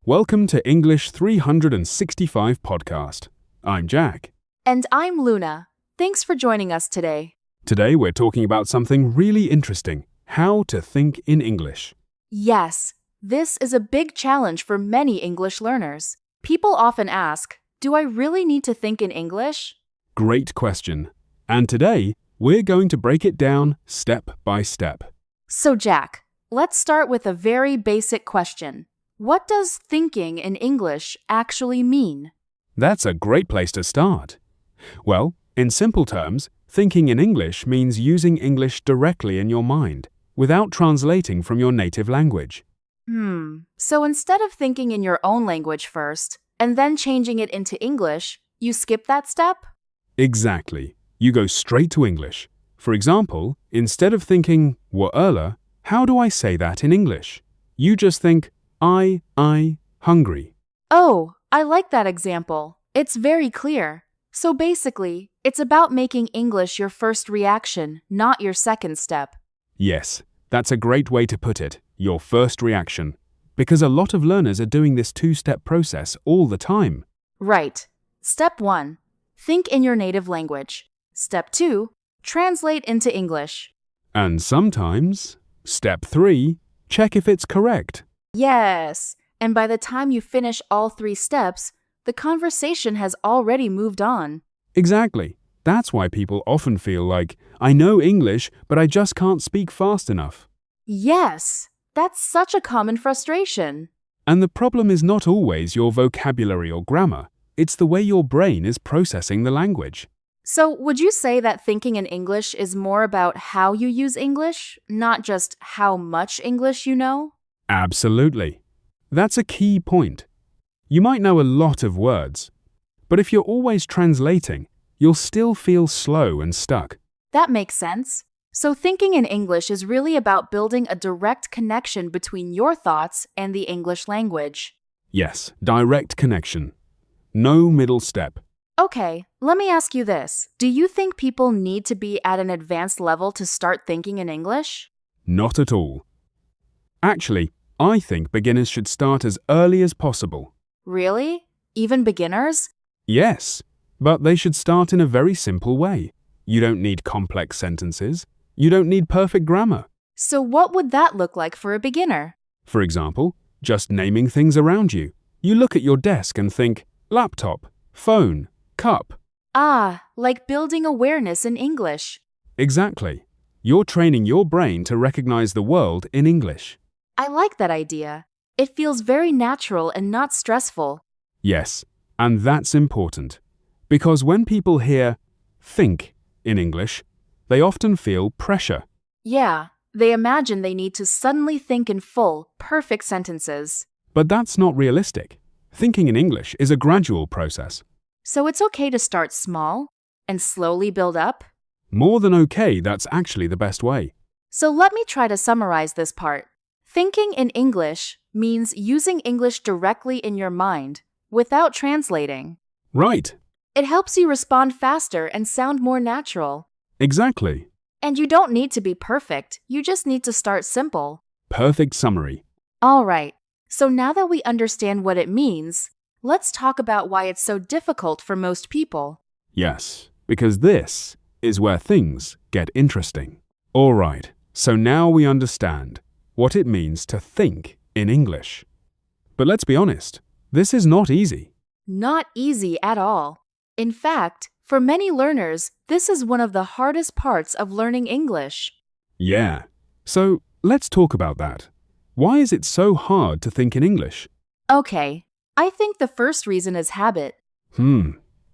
Welcome to English 365 podcast. I'm Jack. And I'm Luna. Thanks for joining us today. Today we're talking about something really interesting, how to think in English. Yes, this is a big challenge for many English learners. People often ask, do I really need to think in English? Great question. And today we're going to break it down step by step. So Jack, let's start with a very basic question. What does thinking in English actually mean? That's a great place to start. Well, in simple terms, thinking in English means using English directly in your mind, without translating from your native language. So instead of thinking in your own language first, and then changing it into English, you skip that step? Exactly. You go straight to English. For example, instead of thinking, "Wa'ala," how do I say that in English? You just think, I, hungry. Oh, I like that example. It's very clear. So basically, it's about making English your first reaction, not your second step. Yes, that's a great way to put it, your first reaction. Because a lot of learners are doing this two-step process all the time. Right. Step 1. Think in your native language. Step 2. Translate into English. And sometimes, step 3, check if it's correct. Yes. And by the time you finish all 3 steps, the conversation has already moved on. Exactly. That's why people often feel like, I know English, but I just can't speak fast enough. Yes. That's such a common frustration. And the problem is not always your vocabulary or grammar. It's the way your brain is processing the language. So, would you say that thinking in English is more about how you use English, not just how much English you know? Absolutely. That's a key point. You might know a lot of words, but if you're always translating, you'll still feel slow and stuck. That makes sense. So, thinking in English is really about building a direct connection between your thoughts and the English language. Yes, direct connection. No middle step. Okay, let me ask you this. Do you think people need to be at an advanced level to start thinking in English? Not at all. Actually, I think beginners should start as early as possible. Really? Even beginners? Yes, but they should start in a very simple way. You don't need complex sentences. You don't need perfect grammar. So what would that look like for a beginner? For example, just naming things around you. You look at your desk and think, laptop, phone, cup. Ah, like building awareness in English. Exactly. You're training your brain to recognize the world in English. I like that idea. It feels very natural and not stressful. Yes, and that's important. Because when people hear think in English, they often feel pressure. Yeah, they imagine they need to suddenly think in full, perfect sentences. But that's not realistic. Thinking in English is a gradual process. So it's okay to start small and slowly build up? More than okay, that's actually the best way. So let me try to summarize this part. Thinking in English means using English directly in your mind, without translating. Right. It helps you respond faster and sound more natural. Exactly. And you don't need to be perfect, you just need to start simple. Perfect summary. All right, so now that we understand what it means, let's talk about why it's so difficult for most people. Yes, because this is where things get interesting. All right, so now we understand what it means to think in English. But let's be honest, this is not easy. Not easy at all. In fact, for many learners, this is one of the hardest parts of learning English. Yeah, so let's talk about that. Why is it so hard to think in English? Okay, I think the first reason is habit.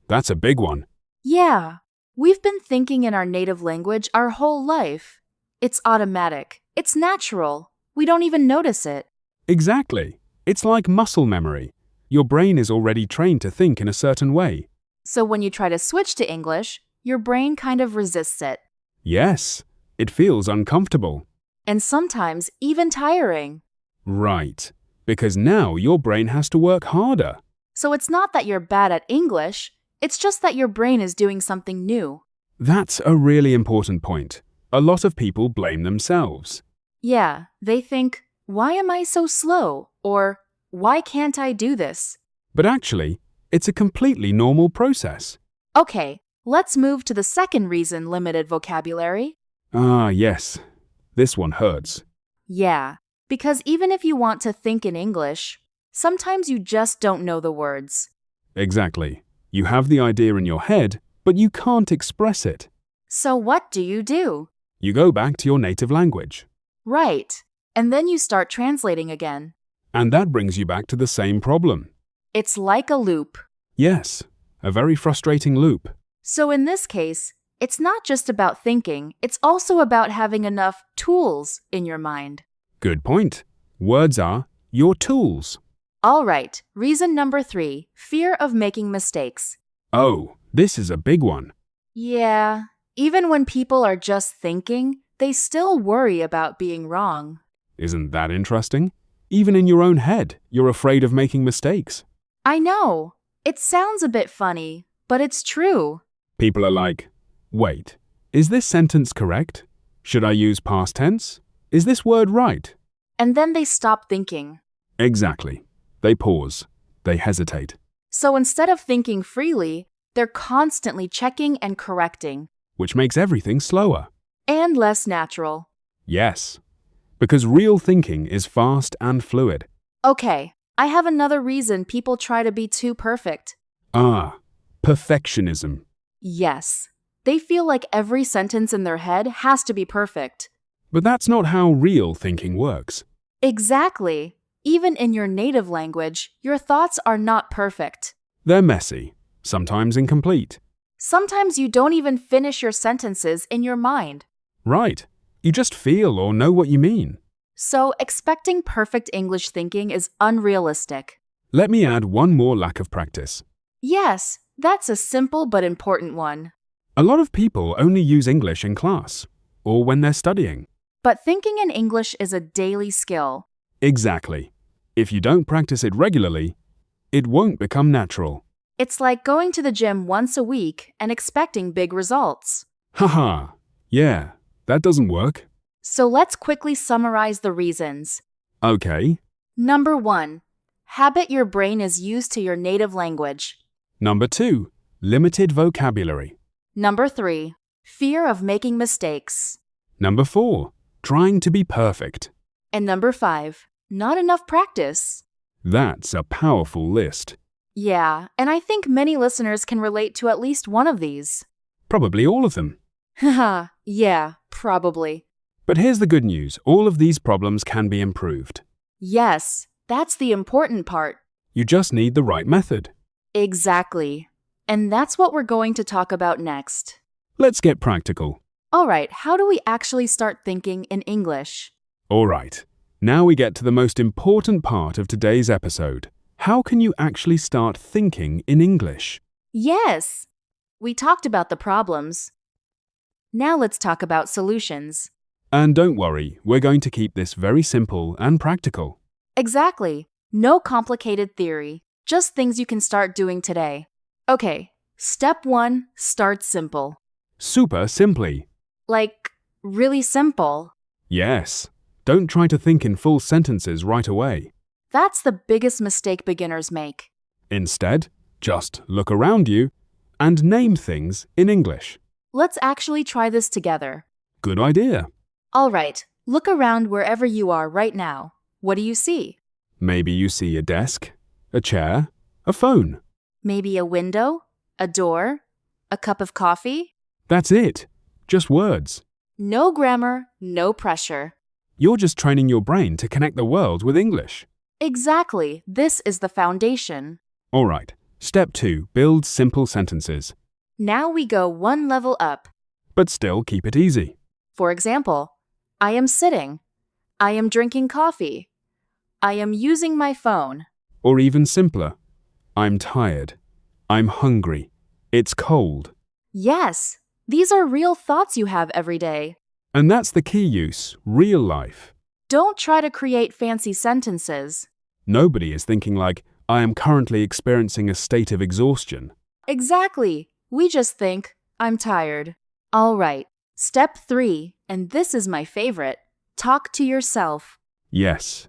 That's a big one. Yeah, we've been thinking in our native language our whole life. It's automatic. It's natural. We don't even notice it. Exactly. It's like muscle memory. Your brain is already trained to think in a certain way. So when you try to switch to English, your brain kind of resists it. Yes, it feels uncomfortable. And sometimes even tiring. Right, because now your brain has to work harder. So it's not that you're bad at English, it's just that your brain is doing something new. That's a really important point. A lot of people blame themselves. Yeah, they think, why am I so slow? Or, why can't I do this? But actually, it's a completely normal process. Okay, let's move to the second reason limited vocabulary. Ah, yes. This one hurts. Yeah, because even if you want to think in English, sometimes you just don't know the words. Exactly. You have the idea in your head, but you can't express it. So what do? You go back to your native language. Right, and then you start translating again. And that brings you back to the same problem. It's like a loop. Yes, a very frustrating loop. So in this case, it's not just about thinking, it's also about having enough tools in your mind. Good point. Words are your tools. All right, reason number 3, fear of making mistakes. Oh, this is a big one. Yeah, even when people are just thinking, they still worry about being wrong. Isn't that interesting? Even in your own head, you're afraid of making mistakes. I know, it sounds a bit funny, but it's true. People are like, wait, is this sentence correct? Should I use past tense? Is this word right? And then they stop thinking. Exactly. They pause. They hesitate. So instead of thinking freely, they're constantly checking and correcting. Which makes everything slower. And less natural. Yes. Because real thinking is fast and fluid. Okay, I have another reason people try to be too perfect. Ah, perfectionism. Yes, they feel like every sentence in their head has to be perfect. But that's not how real thinking works. Exactly. Even in your native language, your thoughts are not perfect. They're messy, sometimes incomplete. Sometimes you don't even finish your sentences in your mind. Right. You just feel or know what you mean. So expecting perfect English thinking is unrealistic. Let me add one more lack of practice. Yes, that's a simple but important one. A lot of people only use English in class or when they're studying. But thinking in English is a daily skill. Exactly. If you don't practice it regularly, it won't become natural. It's like going to the gym once a week and expecting big results. Haha. Yeah, that doesn't work. So let's quickly summarize the reasons. Okay. Number 1, habit your brain is used to your native language. Number 2, limited vocabulary. Number 3, fear of making mistakes. Number 4, trying to be perfect. And number 5, not enough practice. That's a powerful list. Yeah, and I think many listeners can relate to at least one of these. Probably all of them. Haha, yeah, probably. But here's the good news. All of these problems can be improved. Yes, that's the important part. You just need the right method. Exactly. And that's what we're going to talk about next. Let's get practical. All right, how do we actually start thinking in English? All right. Now we get to the most important part of today's episode. How can you actually start thinking in English? Yes! We talked about the problems. Now let's talk about solutions. And don't worry, we're going to keep this very simple and practical. Exactly. No complicated theory, just things you can start doing today. Okay, step 1, start simple. Super simply. Like, really simple. Yes. Don't try to think in full sentences right away. That's the biggest mistake beginners make. Instead, just look around you and name things in English. Let's actually try this together. Good idea. All right, look around wherever you are right now. What do you see? Maybe you see a desk, a chair, a phone. Maybe a window, a door, a cup of coffee? That's it. Just words. No grammar, no pressure. You're just training your brain to connect the world with English. Exactly. This is the foundation. All right. Step 2. Build simple sentences. Now we go one level up. But still keep it easy. For example, I am sitting. I am drinking coffee. I am using my phone. Or even simpler. I'm tired. I'm hungry. It's cold. Yes, these are real thoughts you have every day. And that's the key use, real life. Don't try to create fancy sentences. Nobody is thinking like, I am currently experiencing a state of exhaustion. Exactly. We just think, I'm tired. All right. Step 3, and this is my favorite. talk to yourself. Yes,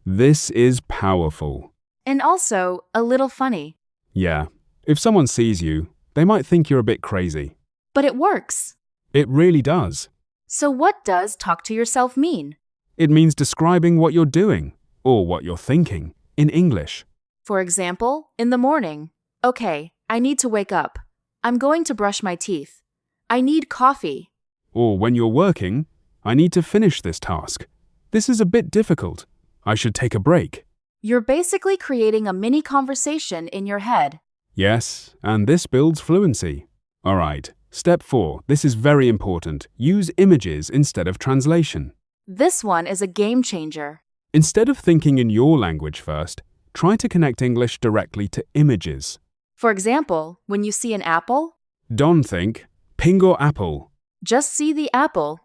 this is powerful. And also a little funny. Yeah, if someone sees you, they might think you're a bit crazy. But it works. It really does. So what does talk to yourself mean? It means describing what you're doing or what you're thinking in English. For example, in the morning. Okay, I need to wake up. I'm going to brush my teeth. I need coffee. Or when you're working, I need to finish this task. This is a bit difficult. I should take a break. You're basically creating a mini conversation in your head. Yes, and this builds fluency. All right, step 4. This is very important. Use images instead of translation. This one is a game changer. Instead of thinking in your language first, try to connect English directly to images. For example, when you see an apple, Don't think, pingo apple. just see the apple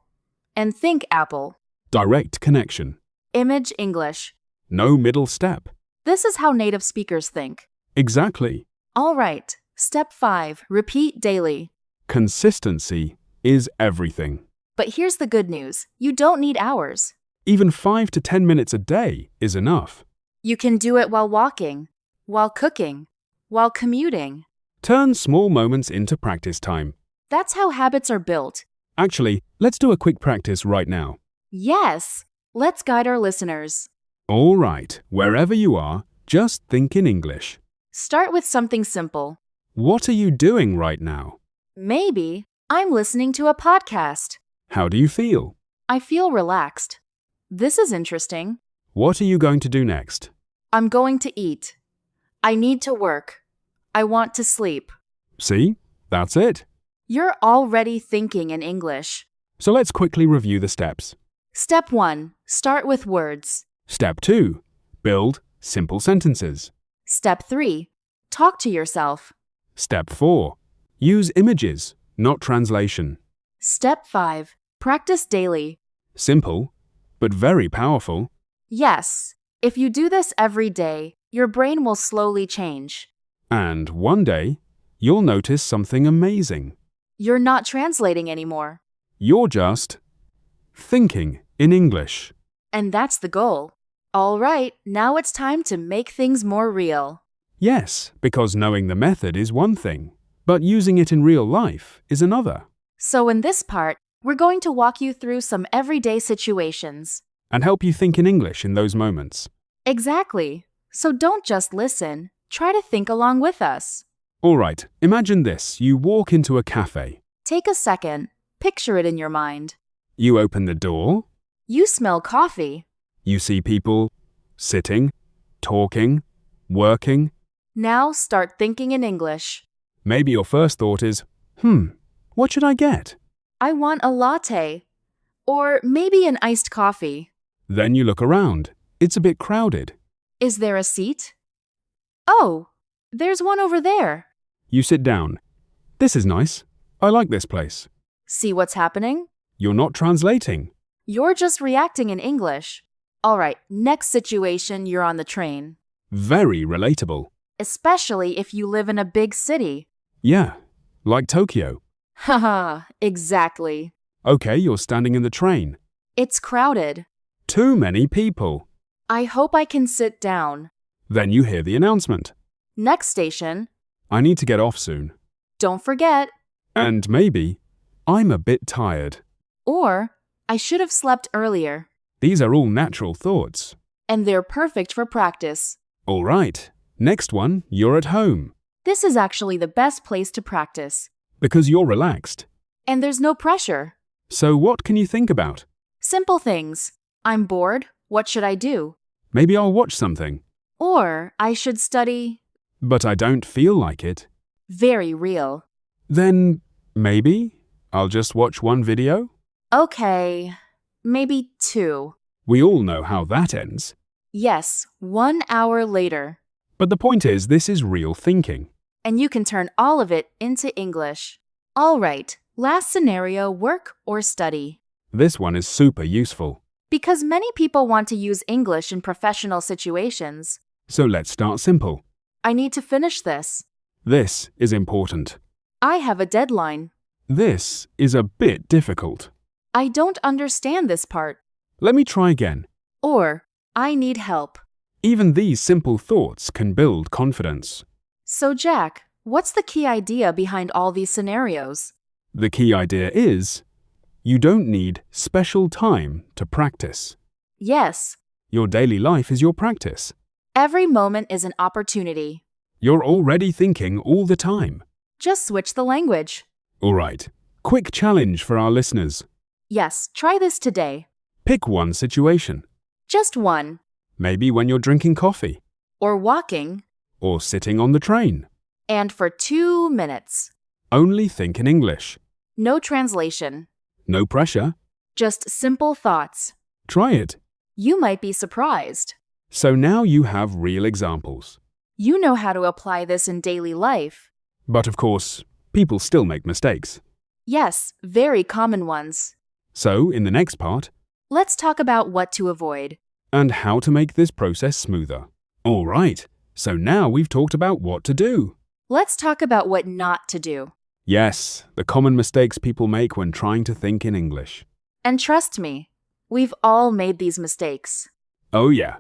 and think apple. Direct connection. Image English. No middle step. This is how native speakers think. Exactly. All right, step 5, repeat daily. Consistency is everything. But here's the good news. You don't need hours. Even 5 to 10 minutes a day is enough. You can do it while walking, while cooking, while commuting. Turn small moments into practice time. That's how habits are built. Actually, let's do a quick practice right now. Yes, let's guide our listeners. All right, wherever you are, just think in English. Start with something simple. What are you doing right now? Maybe I'm listening to a podcast. How do you feel? I feel relaxed. This is interesting. What are you going to do next? I'm going to eat. I need to work. I want to sleep. See? That's it. You're already thinking in English. So let's quickly review the steps. Step 1. Start with words. Step 2. Build simple sentences. Step 3. Talk to yourself. Step 4. Use images, not translation. Step 5. Practice daily. Simple, but very powerful. Yes, if you do this every day, your brain will slowly change. And one day, you'll notice something amazing. You're not translating anymore. You're just thinking in English. And that's the goal. All right, now it's time to make things more real. Yes, because knowing the method is one thing, but using it in real life is another. So in this part, we're going to walk you through some everyday situations. And help you think in English in those moments. Exactly. So don't just listen, try to think along with us. All right, imagine this. You walk into a cafe. Take a second, picture it in your mind. You open the door. You smell coffee. You see people sitting, talking, working. Now start thinking in English. Maybe your first thought is, what should I get? I want a latte. Or maybe an iced coffee. Then you look around. It's a bit crowded. Is there a seat? Oh, there's one over there. You sit down. This is nice. I like this place. See what's happening? You're not translating. You're just reacting in English. All right, next situation, you're on the train. Very relatable. Especially if you live in a big city. Yeah, like Tokyo. Haha, exactly. Okay, you're standing in the train. It's crowded. Too many people. I hope I can sit down. Then you hear the announcement. Next station. I need to get off soon. Don't forget. And maybe, I'm a bit tired. Or, I should have slept earlier. These are all natural thoughts. And they're perfect for practice. All right, next one, you're at home. This is actually the best place to practice. Because you're relaxed. And there's no pressure. So what can you think about? Simple things. I'm bored. What should I do? Maybe I'll watch something. Or I should study. But I don't feel like it. Very real. Then maybe I'll just watch one video? Okay, maybe 2. We all know how that ends. Yes, 1 hour later. But the point is, this is real thinking. And you can turn all of it into English. All right, last scenario, work or study. This one is super useful. Because many people want to use English in professional situations. So let's start simple. I need to finish this. This is important. I have a deadline. This is a bit difficult. I don't understand this part. Let me try again. Or, I need help. Even these simple thoughts can build confidence. So, Jack, what's the key idea behind all these scenarios? The key idea is, you don't need special time to practice. Yes, Your daily life is your practice. every moment is an opportunity. You're already thinking all the time. Just switch the language. All right, quick challenge for our listeners. Yes, try this today. Pick one situation. Just one. Maybe when you're drinking coffee, Or walking. or sitting on the train. And for 2 minutes. Only think in English. No translation. No pressure. Just simple thoughts. Try it. You might be surprised. So now you have real examples. You know how to apply this in daily life. But of course, people still make mistakes. Yes, very common ones. So in the next part, Let's talk about what to avoid. and how to make this process smoother. All right, so now we've talked about what to do. Let's talk about what not to do. Yes, the common mistakes people make when trying to think in English. And trust me, we've all made these mistakes. Oh yeah,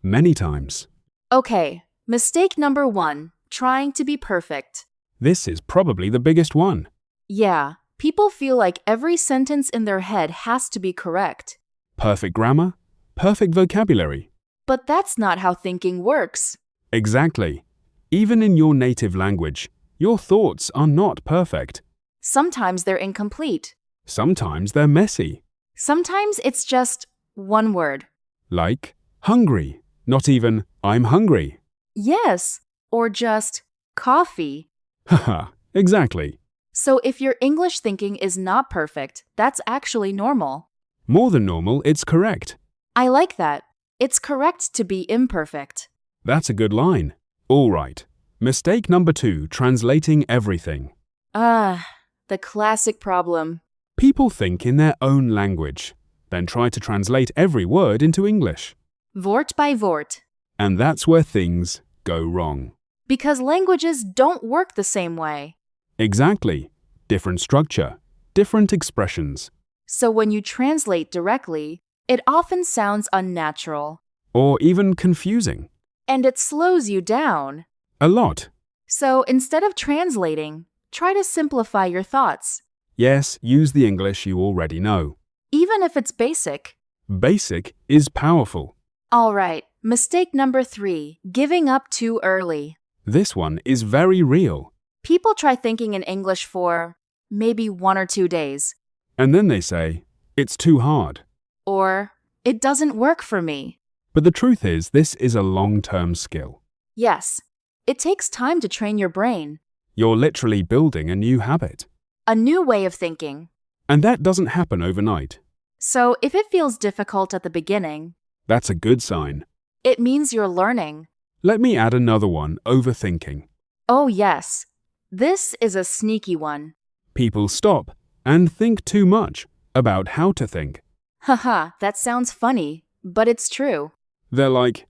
many times. Okay, mistake number 1, trying to be perfect. This is probably the biggest one. Yeah, people feel like every sentence in their head has to be correct. Perfect grammar, perfect vocabulary. But that's not how thinking works. Exactly. Even in your native language, your thoughts are not perfect. Sometimes they're incomplete. Sometimes they're messy. Sometimes it's just one word. Like hungry, not even I'm hungry. Yes, or just coffee. Haha, exactly. So if your English thinking is not perfect, that's actually normal. More than normal, it's correct. I like that. It's correct to be imperfect. That's a good line. All right. Mistake number 2, translating everything. The classic problem. People think in their own language, then try to translate every word into English. Wort by wort. And that's where things go wrong. Because languages don't work the same way. Exactly. Different structure, different expressions, So when you translate directly, it often sounds unnatural. or even confusing. And it slows you down. A lot. So instead of translating, try to simplify your thoughts. Yes, use the English you already know. Even if it's basic. Basic is powerful. All right, mistake number 3, giving up too early. This one is very real. People try thinking in English for maybe 1 or 2 days. And then they say, it's too hard. Or, it doesn't work for me. But the truth is, this is a long-term skill. Yes, it takes time to train your brain. You're literally building a new habit. A new way of thinking. And that doesn't happen overnight. So if it feels difficult at the beginning, That's a good sign. it means you're learning. Let me add another one, overthinking. Oh yes, this is a sneaky one. People stop and think too much about how to think. Haha, that sounds funny, but it's true. They're like,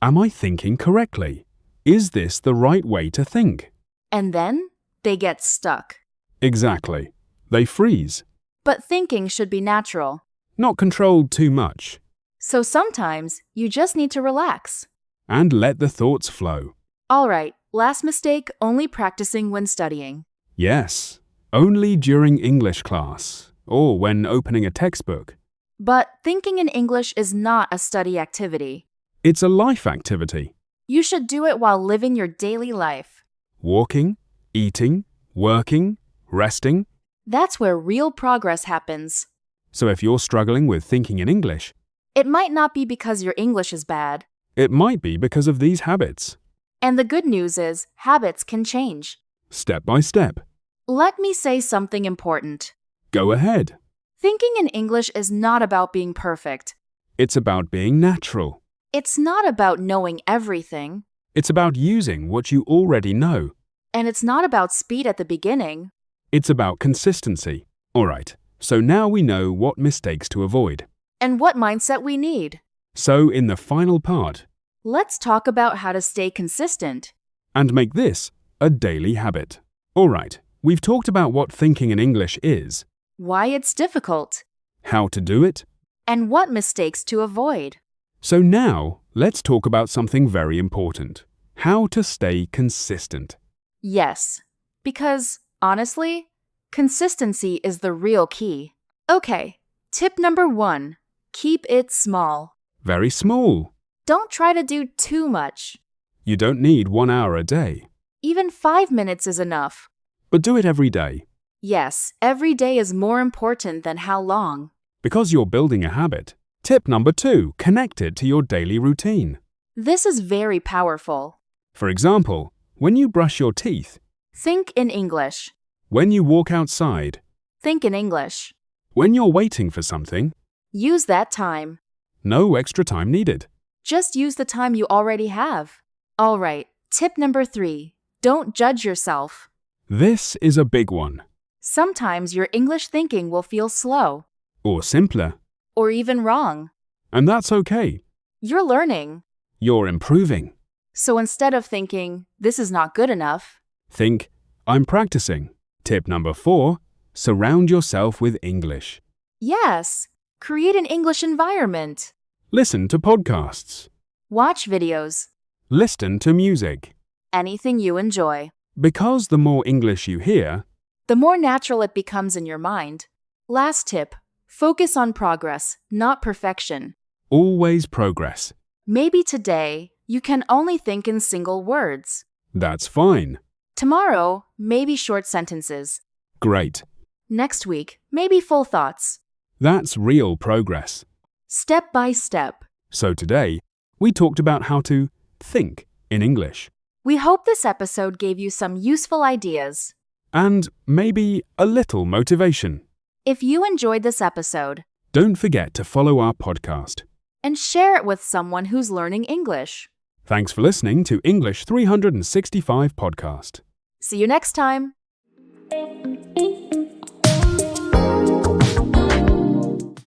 am I thinking correctly? Is this the right way to think? And then they get stuck. Exactly. They freeze. But thinking should be natural. Not controlled too much. So sometimes you just need to relax. And let the thoughts flow. All right, last mistake, only practicing when studying. Yes, only during English class or when opening a textbook. But thinking in English is not a study activity. It's a life activity. You should do it while living your daily life. Walking, eating, working, resting. That's where real progress happens. So if you're struggling with thinking in English, It might not be because your English is bad. it might be because of these habits. And the good news is, habits can change. Step by step. Let me say something important. Go ahead. Thinking in English is not about being perfect. It's about being natural. It's not about knowing everything. It's about using what you already know. And it's not about speed at the beginning. It's about consistency. All right, so now we know what mistakes to avoid. And what mindset we need. So in the final part, Let's talk about how to stay consistent. and make this a daily habit. All right, we've talked about what thinking in English is, Why it's difficult. how to do it, and what mistakes to avoid. So now, let's talk about something very important. How to stay consistent. Yes, because, honestly, consistency is the real key. Okay, tip number 1. Keep it small. Very small. Don't try to do too much. You don't need 1 hour a day, Even 5 minutes is enough. but do it every day. Yes, every day is more important than how long. Because you're building a habit. Tip number 2, connect it to your daily routine. This is very powerful. For example, when you brush your teeth, Think in English. when you walk outside, Think in English. when you're waiting for something, Use that time. no extra time needed. Just use the time you already have. All right, tip number 3. Don't judge yourself. This is a big one. Sometimes your English thinking will feel slow, Or simpler. or even wrong. And that's okay. You're learning. You're improving. So instead of thinking, this is not good enough, Think, I'm practicing. Tip number 4, surround yourself with English. yes, create an English environment. Listen to podcasts. Watch videos. Listen to music. Anything you enjoy. Because the more English you hear, The more natural it becomes in your mind. Last tip, focus on progress, not perfection. always progress. Maybe today, you can only think in single words. That's fine. Tomorrow, maybe short sentences. Great. Next week, maybe full thoughts. That's real progress. Step by step. So today, we talked about how to think in English. We hope this episode gave you some useful ideas. And maybe a little motivation. If you enjoyed this episode, Don't forget to follow our podcast. and share it with someone who's learning English. Thanks for listening to English 365 Podcast. See you next time.